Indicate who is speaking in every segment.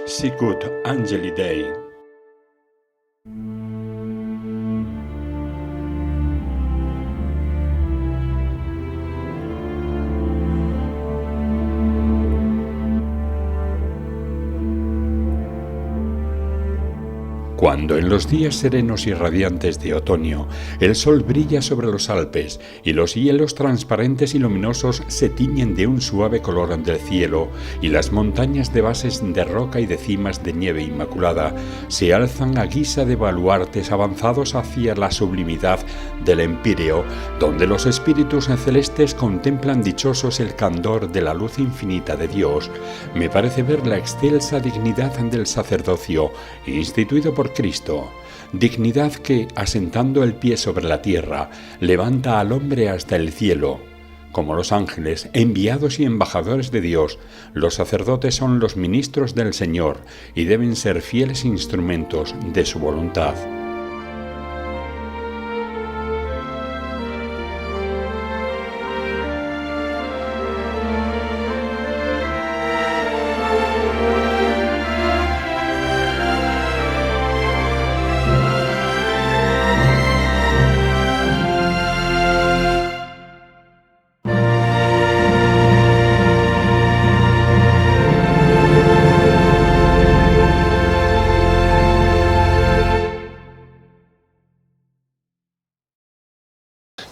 Speaker 1: Sicut Angeli Dei. Cuando en los días serenos y radiantes de otoño el sol brilla sobre los Alpes y los hielos transparentes y luminosos se tiñen de un suave color del cielo y las montañas de bases de roca y de cimas de nieve inmaculada se alzan a guisa de baluartes avanzados hacia la sublimidad del empíreo, donde los espíritus celestes contemplan dichosos el candor de la luz infinita de Dios, me parece ver la excelsa dignidad del sacerdocio instituido por Cristo, dignidad que, asentando el pie sobre la tierra, levanta al hombre hasta el cielo. Como los ángeles, enviados y embajadores de Dios, los sacerdotes son los ministros del Señor y deben ser fieles instrumentos de su voluntad.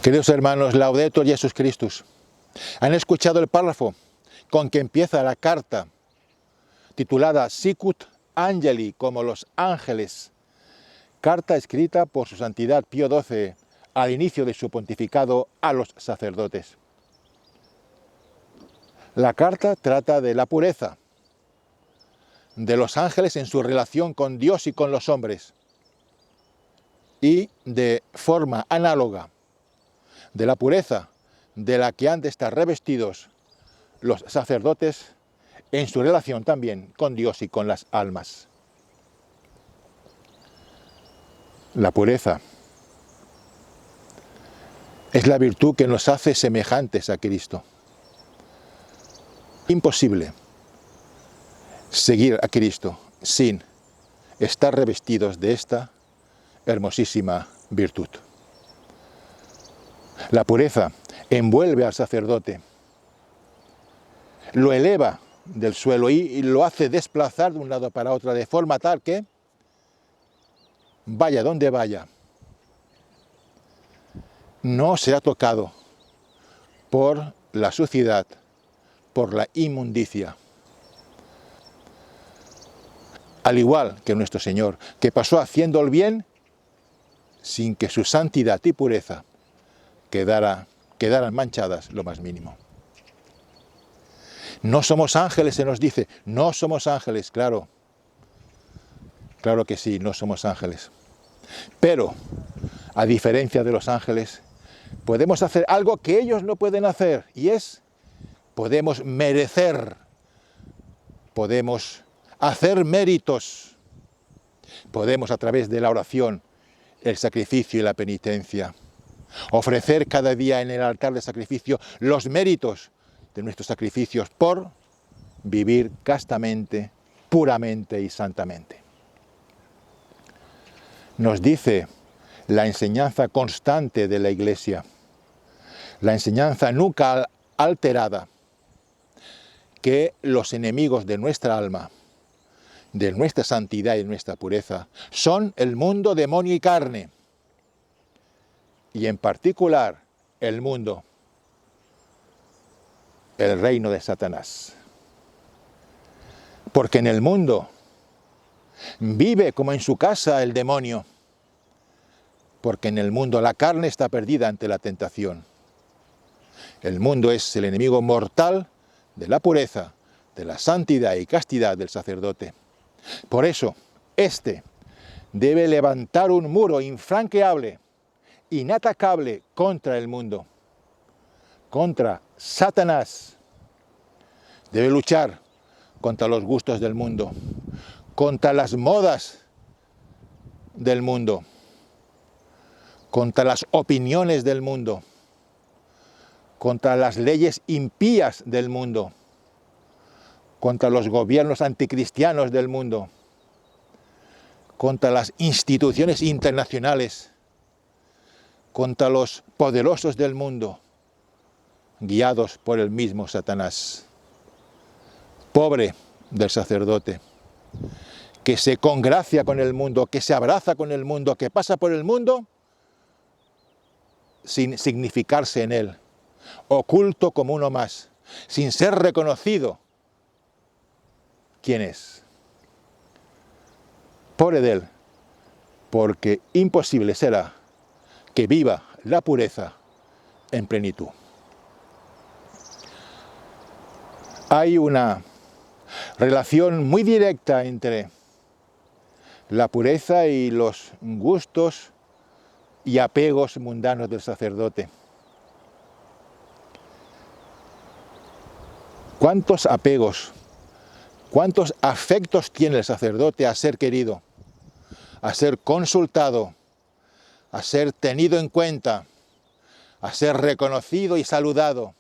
Speaker 2: Queridos hermanos, Laudetur Jesus Christus. Han escuchado el párrafo con que empieza la carta titulada Sicut Angeli, como los ángeles. Carta escrita por su santidad Pío XII al inicio de su pontificado a los sacerdotes. La carta trata de la pureza de los ángeles en su relación con Dios y con los hombres, y de forma análoga de la pureza de la que han de estar revestidos los sacerdotes en su relación también con Dios y con las almas. La pureza es la virtud que nos hace semejantes a Cristo. Imposible seguir a Cristo sin estar revestidos de esta hermosísima virtud. La pureza envuelve al sacerdote, lo eleva del suelo y lo hace desplazar de un lado para otro de forma tal que, vaya donde vaya, no será tocado por la suciedad, por la inmundicia. Al igual que nuestro Señor, que pasó haciendo el bien sin que su santidad y pureza quedaran manchadas lo más mínimo. No somos ángeles, se nos dice. No somos ángeles, claro. Claro que sí, no somos ángeles. Pero, a diferencia de los ángeles, podemos hacer algo que ellos no pueden hacer, y es, podemos merecer, podemos hacer méritos, podemos a través de la oración, el sacrificio y la penitencia, ofrecer cada día en el altar de sacrificio los méritos de nuestros sacrificios por vivir castamente, puramente y santamente. Nos dice la enseñanza constante de la Iglesia, la enseñanza nunca alterada, que los enemigos de nuestra alma, de nuestra santidad y de nuestra pureza, son el mundo, demonio y carne, y en particular el mundo, el reino de Satanás. Porque en el mundo vive como en su casa el demonio, porque en el mundo la carne está perdida ante la tentación. El mundo es el enemigo mortal de la pureza, de la santidad y castidad del sacerdote. Por eso, éste debe levantar un muro infranqueable, inatacable contra el mundo, contra Satanás. Debe luchar contra los gustos del mundo, contra las modas del mundo, contra las opiniones del mundo, contra las leyes impías del mundo, contra los gobiernos anticristianos del mundo, contra las instituciones internacionales, contra los poderosos del mundo, guiados por el mismo Satanás. Pobre del sacerdote, que se congracia con el mundo, que se abraza con el mundo, que pasa por el mundo sin significarse en él, oculto como uno más, sin ser reconocido quién es. Pobre de él, porque imposible será que viva la pureza en plenitud. Hay una relación muy directa entre la pureza y los gustos y apegos mundanos del sacerdote. ¿Cuántos apegos, cuántos afectos tiene el sacerdote a ser querido, a ser consultado, a ser tenido en cuenta, a ser reconocido y saludado?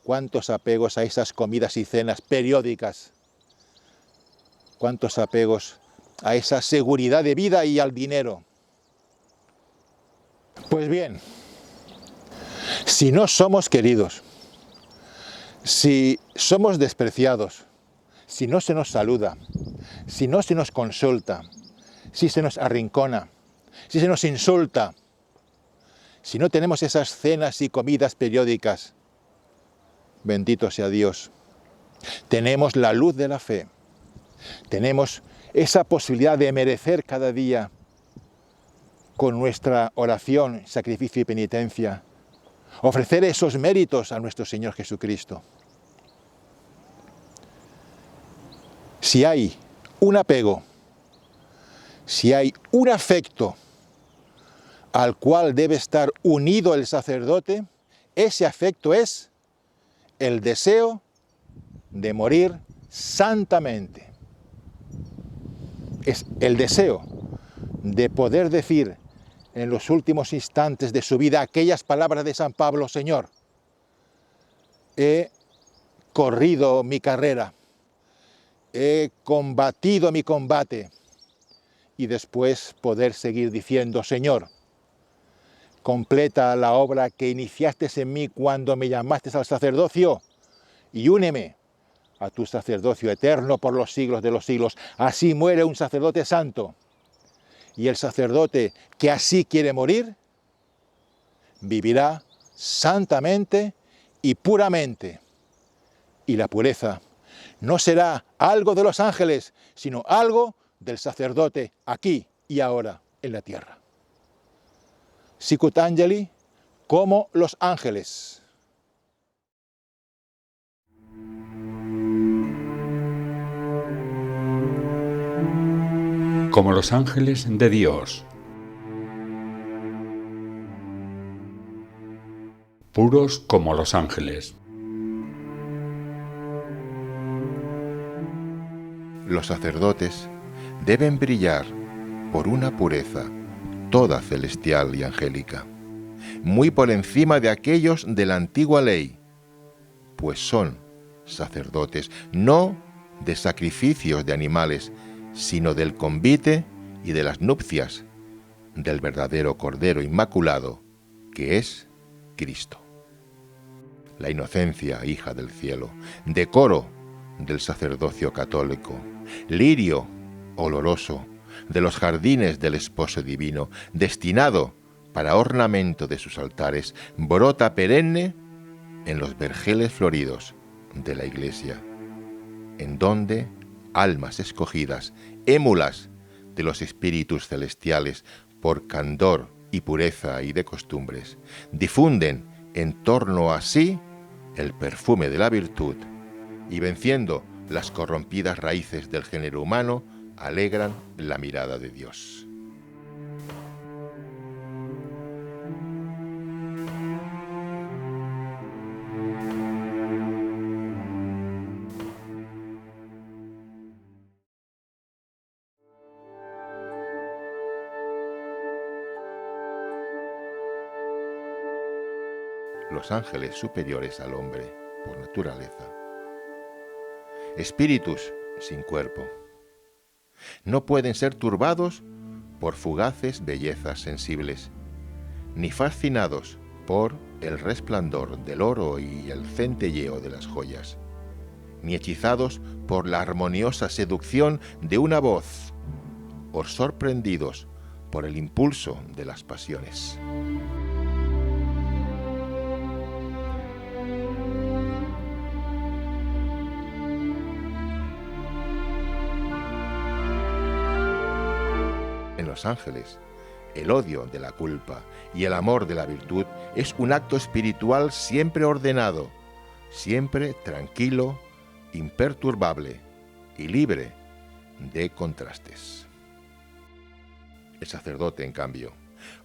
Speaker 2: ¿Cuántos apegos a esas comidas y cenas periódicas? ¿Cuántos apegos a esa seguridad de vida y al dinero? Pues bien, si no somos queridos, si somos despreciados, si no se nos saluda, si no se nos consulta, si se nos arrincona, si se nos insulta, si no tenemos esas cenas y comidas periódicas, bendito sea Dios, tenemos la luz de la fe, tenemos esa posibilidad de merecer cada día con nuestra oración, sacrificio y penitencia, ofrecer esos méritos a nuestro Señor Jesucristo. Si hay un apego, si hay un afecto al cual debe estar unido el sacerdote, ese afecto es el deseo de morir santamente. Es el deseo de poder decir en los últimos instantes de su vida aquellas palabras de San Pablo: Señor, he corrido mi carrera, he combatido mi combate, y después poder seguir diciendo: Señor, completa la obra que iniciaste en mí cuando me llamaste al sacerdocio y úneme a tu sacerdocio eterno por los siglos de los siglos. Así muere un sacerdote santo. Y el sacerdote que así quiere morir, vivirá santamente y puramente. Y la pureza no será algo de los ángeles, sino algo del sacerdote aquí y ahora en la tierra. Sicut Angeli, como los ángeles.
Speaker 1: Como los ángeles de Dios. Puros como los ángeles.
Speaker 3: Los sacerdotes deben brillar por una pureza toda celestial y angélica, muy por encima de aquellos de la antigua ley, pues son sacerdotes no de sacrificios de animales, sino del convite y de las nupcias del verdadero Cordero Inmaculado, que es Cristo. La inocencia, hija del cielo, decoro del sacerdocio católico, lirio oloroso de los jardines del esposo divino, destinado para ornamento de sus altares, brota perenne en los vergeles floridos de la Iglesia, en donde almas escogidas, émulas de los espíritus celestiales por candor y pureza y de costumbres, difunden en torno a sí el perfume de la virtud y, venciendo las corrompidas raíces del género humano, alegran la mirada de Dios. Los ángeles superiores al hombre, por naturaleza, espíritus sin cuerpo. No pueden ser turbados por fugaces bellezas sensibles, ni fascinados por el resplandor del oro y el centelleo de las joyas, ni hechizados por la armoniosa seducción de una voz, o sorprendidos por el impulso de las pasiones. En los ángeles, el odio de la culpa y el amor de la virtud es un acto espiritual siempre ordenado, siempre tranquilo, imperturbable y libre de contrastes. El sacerdote, en cambio,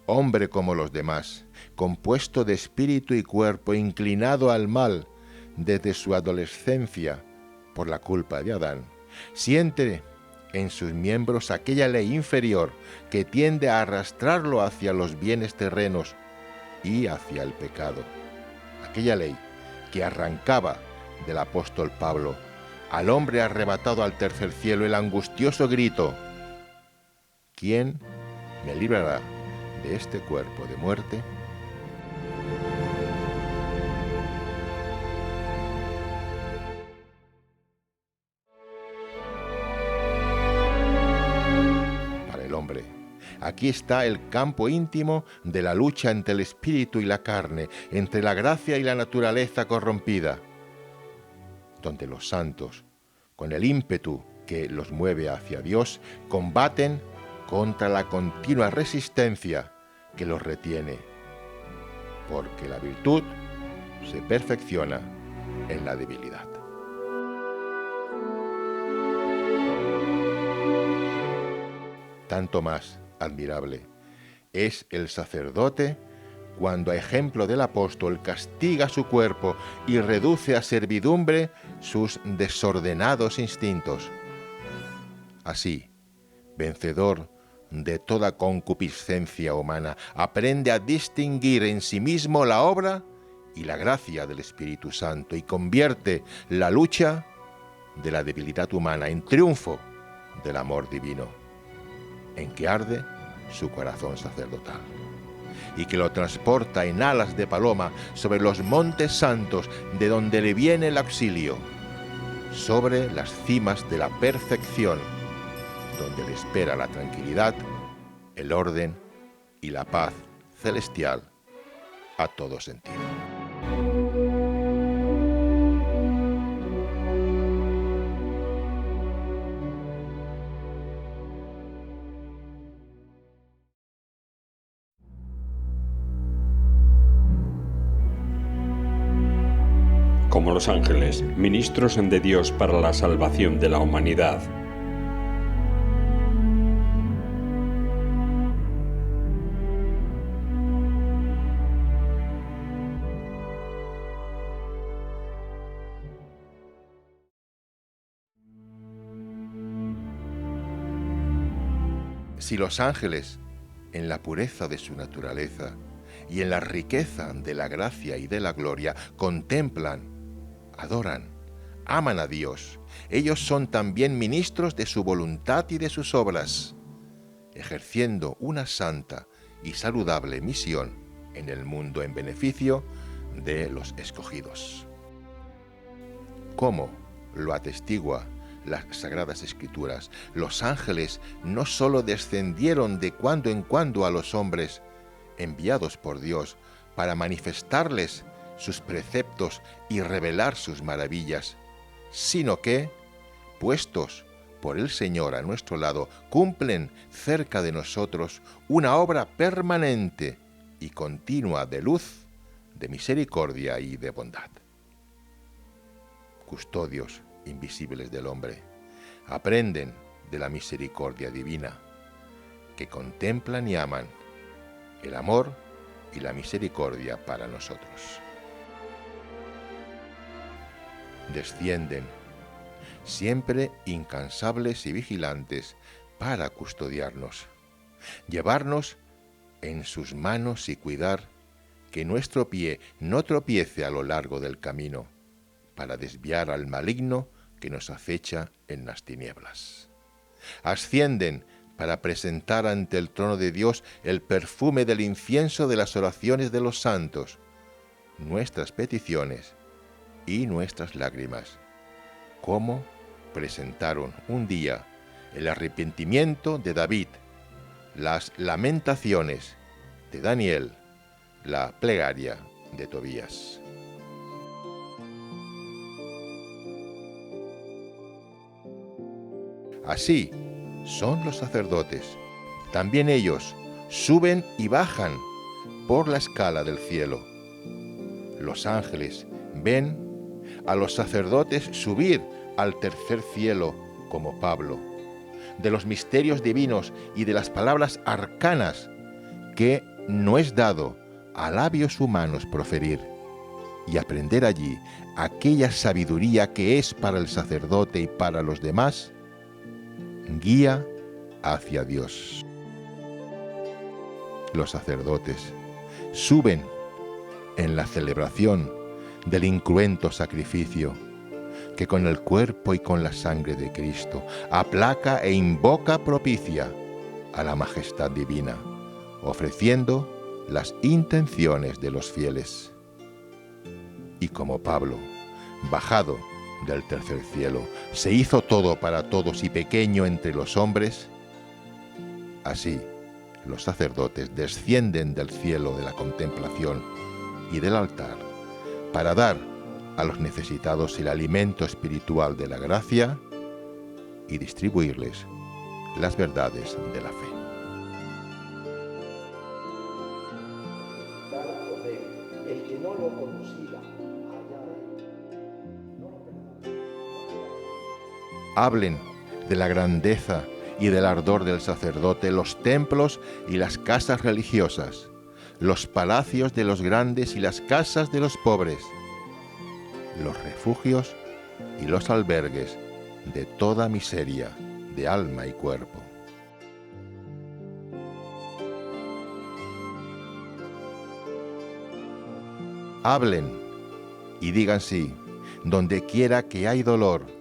Speaker 3: hombre como los demás, compuesto de espíritu y cuerpo, inclinado al mal desde su adolescencia por la culpa de Adán, siente en sus miembros aquella ley inferior que tiende a arrastrarlo hacia los bienes terrenos y hacia el pecado. Aquella ley que arrancaba del apóstol Pablo al hombre arrebatado al tercer cielo el angustioso grito: ¿quién me librará de este cuerpo de muerte? Para el hombre, aquí está el campo íntimo de la lucha entre el espíritu y la carne, entre la gracia y la naturaleza corrompida, donde los santos, con el ímpetu que los mueve hacia Dios, combaten contra la continua resistencia que los retiene, porque la virtud se perfecciona en la debilidad. Tanto más admirable es el sacerdote cuando, a ejemplo del apóstol, castiga su cuerpo y reduce a servidumbre sus desordenados instintos. Así, vencedor de toda concupiscencia humana, aprende a distinguir en sí mismo la obra y la gracia del Espíritu Santo y convierte la lucha de la debilidad humana en triunfo del amor divino, en que arde su corazón sacerdotal, y que lo transporta en alas de paloma sobre los montes santos de donde le viene el auxilio, sobre las cimas de la perfección, donde le espera la tranquilidad, el orden y la paz celestial a todo sentido.
Speaker 1: Como los ángeles, ministros de Dios para la salvación de la humanidad.
Speaker 3: Si los ángeles, en la pureza de su naturaleza y en la riqueza de la gracia y de la gloria, contemplan, adoran, aman a Dios, ellos son también ministros de su voluntad y de sus obras, ejerciendo una santa y saludable misión en el mundo en beneficio de los escogidos. ¿Cómo lo atestigua las Sagradas Escrituras? Los ángeles no solo descendieron de cuando en cuando a los hombres, enviados por Dios para manifestarles sus preceptos y revelar sus maravillas, sino que, puestos por el Señor a nuestro lado, cumplen cerca de nosotros una obra permanente y continua de luz, de misericordia y de bondad. Custodios invisibles del hombre, aprenden de la misericordia divina, que contemplan y aman el amor y la misericordia para nosotros. Descienden, siempre incansables y vigilantes, para custodiarnos, llevarnos en sus manos y cuidar que nuestro pie no tropiece a lo largo del camino, para desviar al maligno que nos acecha en las tinieblas. Ascienden para presentar ante el trono de Dios el perfume del incienso de las oraciones de los santos, nuestras peticiones y nuestras lágrimas, como presentaron un día el arrepentimiento de David, las lamentaciones de Daniel, la plegaria de Tobías. Así son los sacerdotes. También ellos suben y bajan por la escala del cielo. Los ángeles ven a los sacerdotes subir al tercer cielo como Pablo, de los misterios divinos y de las palabras arcanas que no es dado a labios humanos proferir, y aprender allí aquella sabiduría que es para el sacerdote y para los demás guía hacia Dios. Los sacerdotes suben en la celebración del incruento sacrificio que con el cuerpo y con la sangre de Cristo aplaca e invoca propicia a la majestad divina, ofreciendo las intenciones de los fieles. Y como Pablo, bajado del tercer cielo, se hizo todo para todos y pequeño entre los hombres, así los sacerdotes descienden del cielo de la contemplación y del altar para dar a los necesitados el alimento espiritual de la gracia y distribuirles las verdades de la fe.
Speaker 4: El que no lo conocía,
Speaker 3: Hablen de la grandeza y del ardor del sacerdote los templos y las casas religiosas, los palacios de los grandes y las casas de los pobres, los refugios y los albergues de toda miseria de alma y cuerpo. Hablen y digan sí, donde quiera que hay dolor,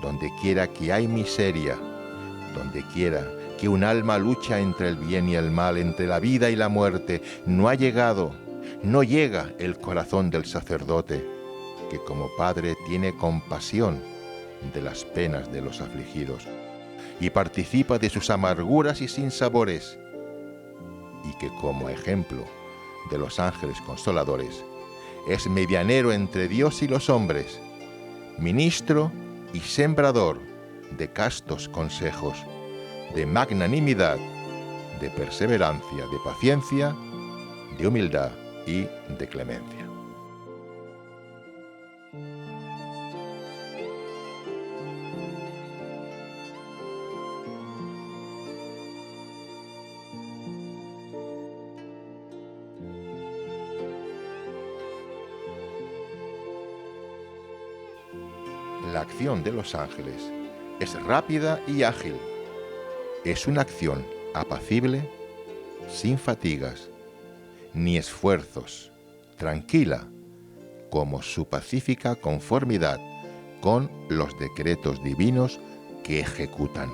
Speaker 3: donde quiera que hay miseria, donde quiera que un alma lucha entre el bien y el mal, entre la vida y la muerte, no llega el corazón del sacerdote, que como padre tiene compasión de las penas de los afligidos y participa de sus amarguras y sinsabores, y que como ejemplo de los ángeles consoladores, es medianero entre Dios y los hombres, ministro y sembrador de castos consejos, de magnanimidad, de perseverancia, de paciencia, de humildad y de clemencia. La acción de los ángeles es rápida y ágil. Es una acción apacible, sin fatigas, ni esfuerzos, tranquila, como su pacífica conformidad con los decretos divinos que ejecutan.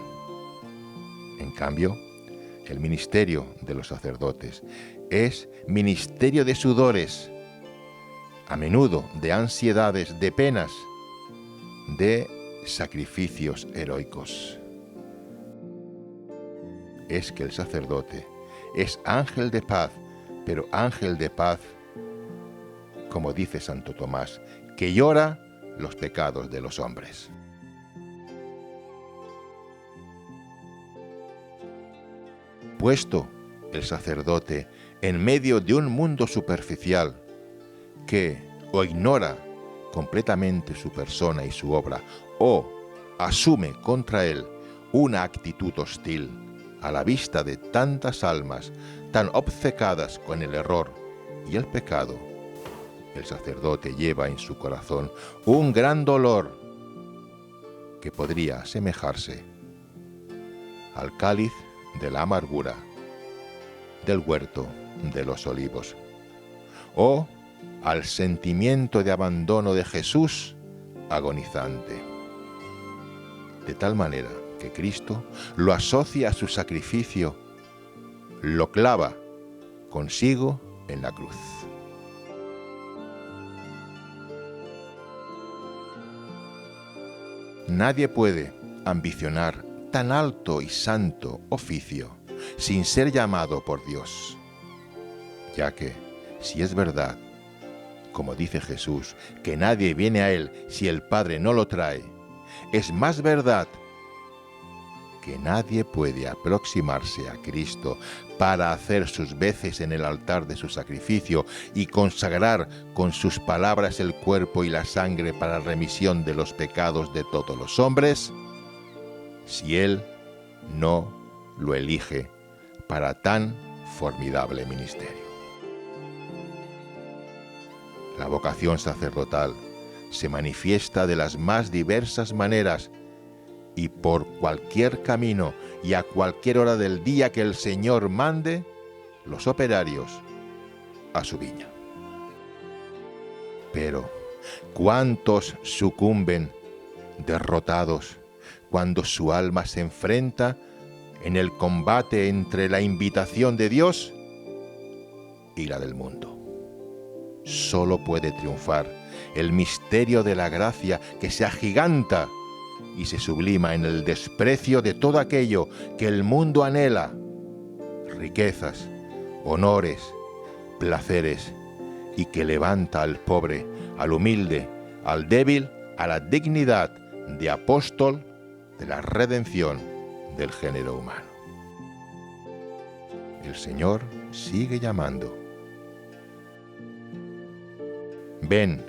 Speaker 3: En cambio, el ministerio de los sacerdotes es ministerio de sudores, a menudo de ansiedades, de penas, de sacrificios heroicos. Es que el sacerdote es ángel de paz, pero ángel de paz, como dice Santo Tomás, que llora los pecados de los hombres. Puesto el sacerdote en medio de un mundo superficial que o ignora completamente su persona y su obra, o asume contra él una actitud hostil a la vista de tantas almas tan obcecadas con el error y el pecado, el sacerdote lleva en su corazón un gran dolor que podría asemejarse al cáliz de la amargura del huerto de los olivos, o al sentimiento de abandono de Jesús agonizante. de tal manera que Cristo lo asocia a su sacrificio, lo clava consigo en la cruz. Nadie puede ambicionar tan alto y santo oficio sin ser llamado por Dios, ya que, si es verdad, como dice Jesús, que nadie viene a Él si el Padre no lo trae, es más verdad que nadie puede aproximarse a Cristo para hacer sus veces en el altar de su sacrificio y consagrar con sus palabras el cuerpo y la sangre para remisión de los pecados de todos los hombres, si Él no lo elige para tan formidable ministerio. La vocación sacerdotal se manifiesta de las más diversas maneras y por cualquier camino y a cualquier hora del día que el Señor mande los operarios a su viña. Pero, ¿cuántos sucumben derrotados cuando su alma se enfrenta en el combate entre la invitación de Dios y la del mundo? Solo puede triunfar el misterio de la gracia que se agiganta y se sublima en el desprecio de todo aquello que el mundo anhela: riquezas, honores, placeres, y que levanta al pobre, al humilde, al débil, a la dignidad de apóstol de la redención del género humano. El Señor sigue llamando. Ven,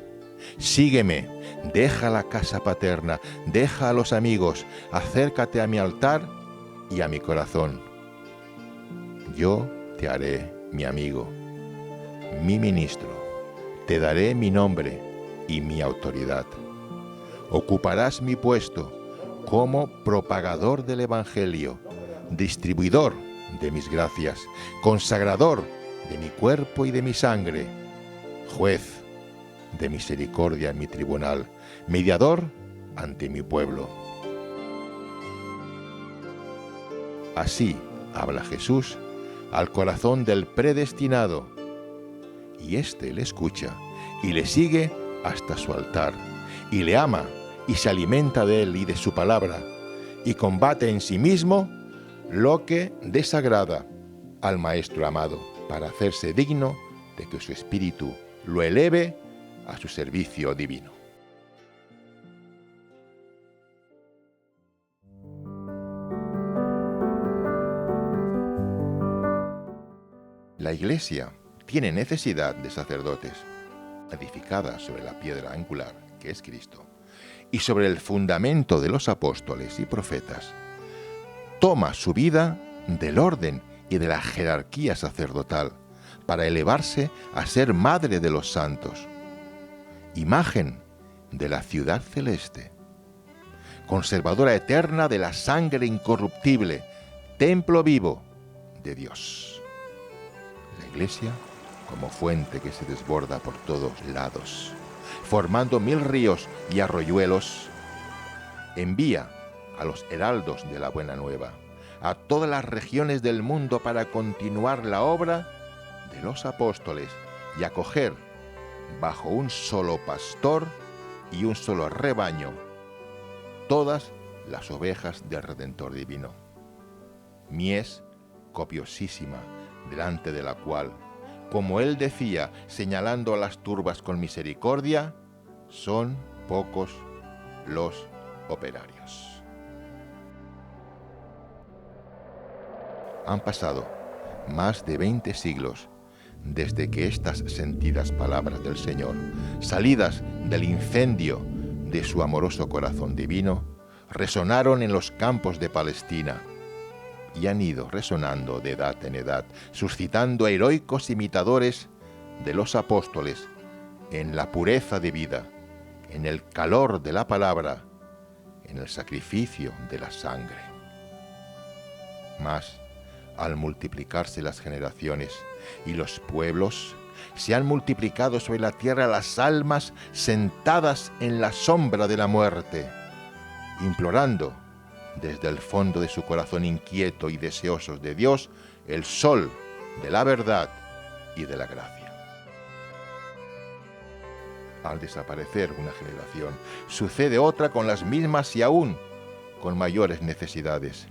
Speaker 3: sígueme, deja la casa paterna, deja a los amigos, acércate a mi altar y a mi corazón. Yo te haré mi amigo, mi ministro, te daré mi nombre y mi autoridad. Ocuparás mi puesto como propagador del Evangelio, distribuidor de mis gracias, consagrador de mi cuerpo y de mi sangre, juez de misericordia en mi tribunal, mediador ante mi pueblo. Así habla Jesús al corazón del predestinado, y éste le escucha y le sigue hasta su altar, y le ama y se alimenta de él y de su palabra, y combate en sí mismo lo que desagrada al Maestro amado, para hacerse digno de que su espíritu lo eleve a su servicio divino. La Iglesia tiene necesidad de sacerdotes, edificada sobre la piedra angular, que es Cristo, y sobre el fundamento de los apóstoles y profetas. Toma su vida del orden y de la jerarquía sacerdotal para elevarse a ser madre de los santos, imagen de la ciudad celeste, conservadora eterna de la sangre incorruptible, templo vivo de Dios. La Iglesia, como fuente que se desborda por todos lados, formando 1000 ríos y arroyuelos, envía a los heraldos de la buena nueva a todas las regiones del mundo para continuar la obra de los apóstoles y acoger bajo un solo pastor y un solo rebaño todas las ovejas del Redentor divino. Mies copiosísima, delante de la cual, como él decía, señalando a las turbas con misericordia, son pocos los operarios. Han pasado más de 20 siglos desde que estas sentidas palabras del Señor, salidas del incendio de su amoroso corazón divino, resonaron en los campos de Palestina y han ido resonando de edad en edad, suscitando heroicos imitadores de los apóstoles en la pureza de vida, en el calor de la palabra, en el sacrificio de la sangre. Mas, al multiplicarse las generaciones y los pueblos, se han multiplicado sobre la tierra las almas sentadas en la sombra de la muerte, implorando desde el fondo de su corazón inquieto y deseosos de Dios, el sol de la verdad y de la gracia. Al desaparecer una generación, sucede otra con las mismas y aún con mayores necesidades.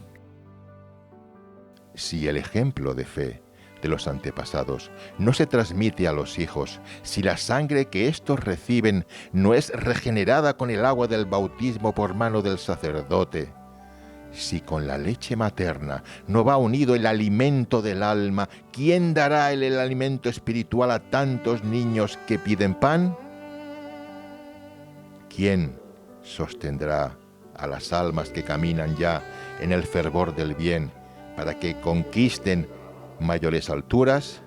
Speaker 3: Si el ejemplo de fe de los antepasados no se transmite a los hijos, si la sangre que éstos reciben no es regenerada con el agua del bautismo por mano del sacerdote, si con la leche materna no va unido el alimento del alma, ¿quién dará el alimento espiritual a tantos niños que piden pan? ¿Quién sostendrá a las almas que caminan ya en el fervor del bien para que conquisten mayores alturas?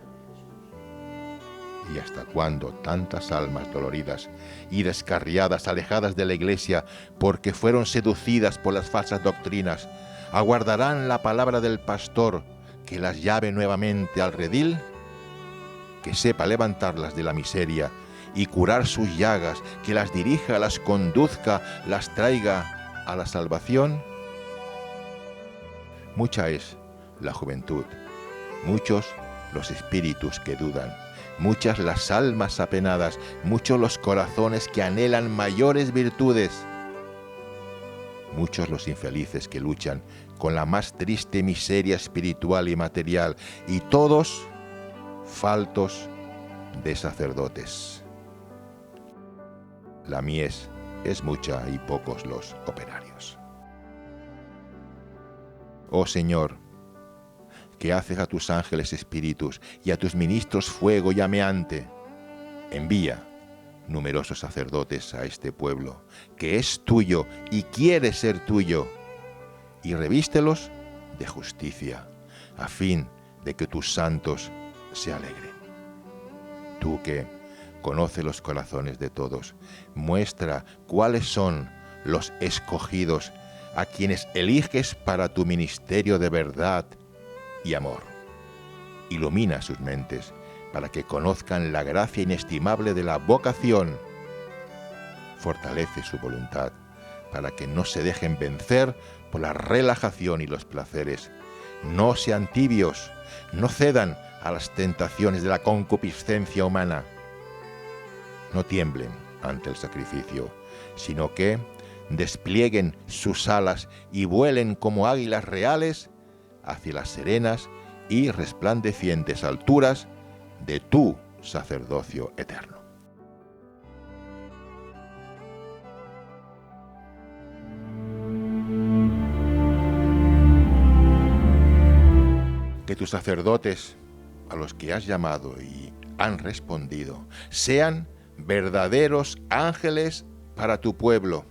Speaker 3: ¿Y hasta cuándo tantas almas doloridas y descarriadas, alejadas de la Iglesia porque fueron seducidas por las falsas doctrinas, aguardarán la palabra del pastor que las llame nuevamente al redil, que sepa levantarlas de la miseria y curar sus llagas, que las dirija, las conduzca, las traiga a la salvación? Mucha es la juventud, muchos los espíritus que dudan, muchas las almas apenadas, muchos los corazones que anhelan mayores virtudes, muchos los infelices que luchan con la más triste miseria espiritual y material, y todos faltos de sacerdotes. La mies es mucha y pocos los operarios. Oh Señor, que haces a tus ángeles espíritus y a tus ministros fuego llameante, envía numerosos sacerdotes a este pueblo, que es tuyo y quiere ser tuyo, y revístelos de justicia, a fin de que tus santos se alegren. Tú que conoce los corazones de todos, muestra cuáles son los escogidos a quienes eliges para tu ministerio de verdad y amor. Ilumina sus mentes para que conozcan la gracia inestimable de la vocación. Fortalece su voluntad para que no se dejen vencer por la relajación y los placeres. No sean tibios, no cedan a las tentaciones de la concupiscencia humana. No tiemblen ante el sacrificio, sino que desplieguen sus alas y vuelen como águilas reales hacia las serenas y resplandecientes alturas de tu sacerdocio eterno. Que tus sacerdotes, a los que has llamado y han respondido, sean verdaderos ángeles para tu pueblo,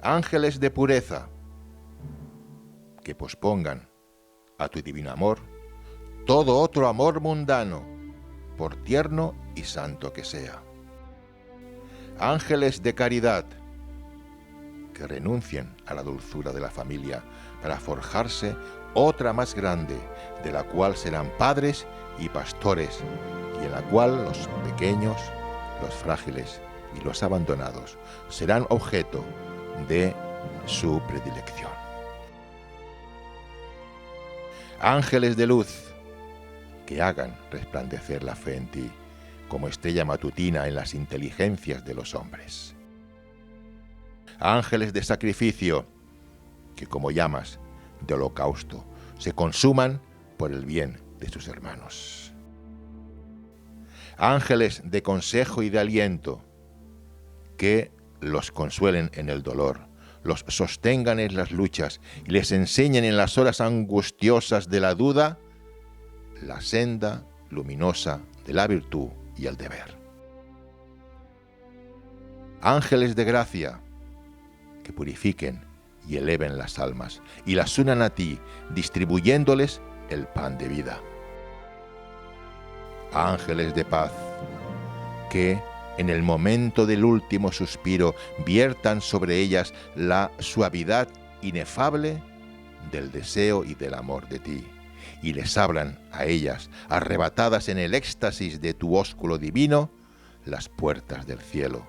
Speaker 3: ángeles de pureza, que pospongan a tu divino amor todo otro amor mundano, por tierno y santo que sea. Ángeles de caridad, que renuncien a la dulzura de la familia para forjarse otra más grande, de la cual serán padres y pastores, y en la cual los pequeños, los frágiles y los abandonados serán objeto de su predilección. Ángeles de luz, que hagan resplandecer la fe en ti, como estrella matutina en las inteligencias de los hombres. Ángeles de sacrificio, que como llamas de holocausto, se consuman por el bien de sus hermanos. Ángeles de consejo y de aliento, que los consuelen en el dolor, los sostengan en las luchas y les enseñen en las horas angustiosas de la duda la senda luminosa de la virtud y el deber. Ángeles de gracia, que purifiquen y eleven las almas y las unan a ti, distribuyéndoles el pan de vida. Ángeles de paz, que en el momento del último suspiro viertan sobre ellas la suavidad inefable del deseo y del amor de ti, y les abran a ellas, arrebatadas en el éxtasis de tu ósculo divino, las puertas del cielo,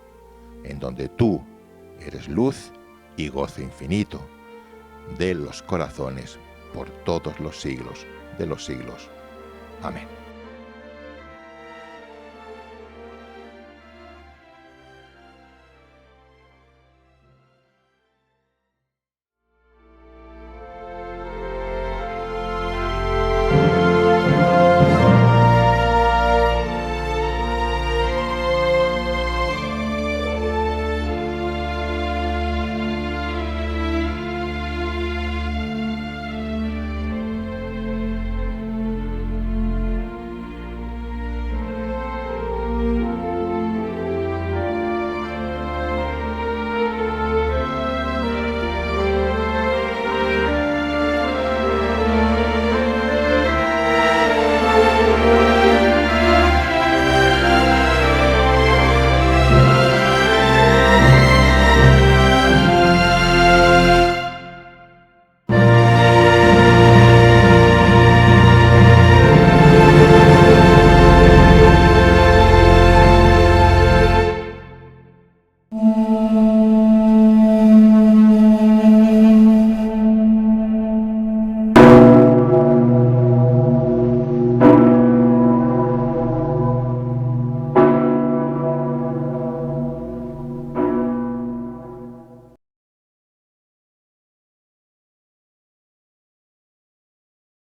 Speaker 3: en donde tú eres luz y gozo infinito de los corazones por todos los siglos de los siglos. Amén.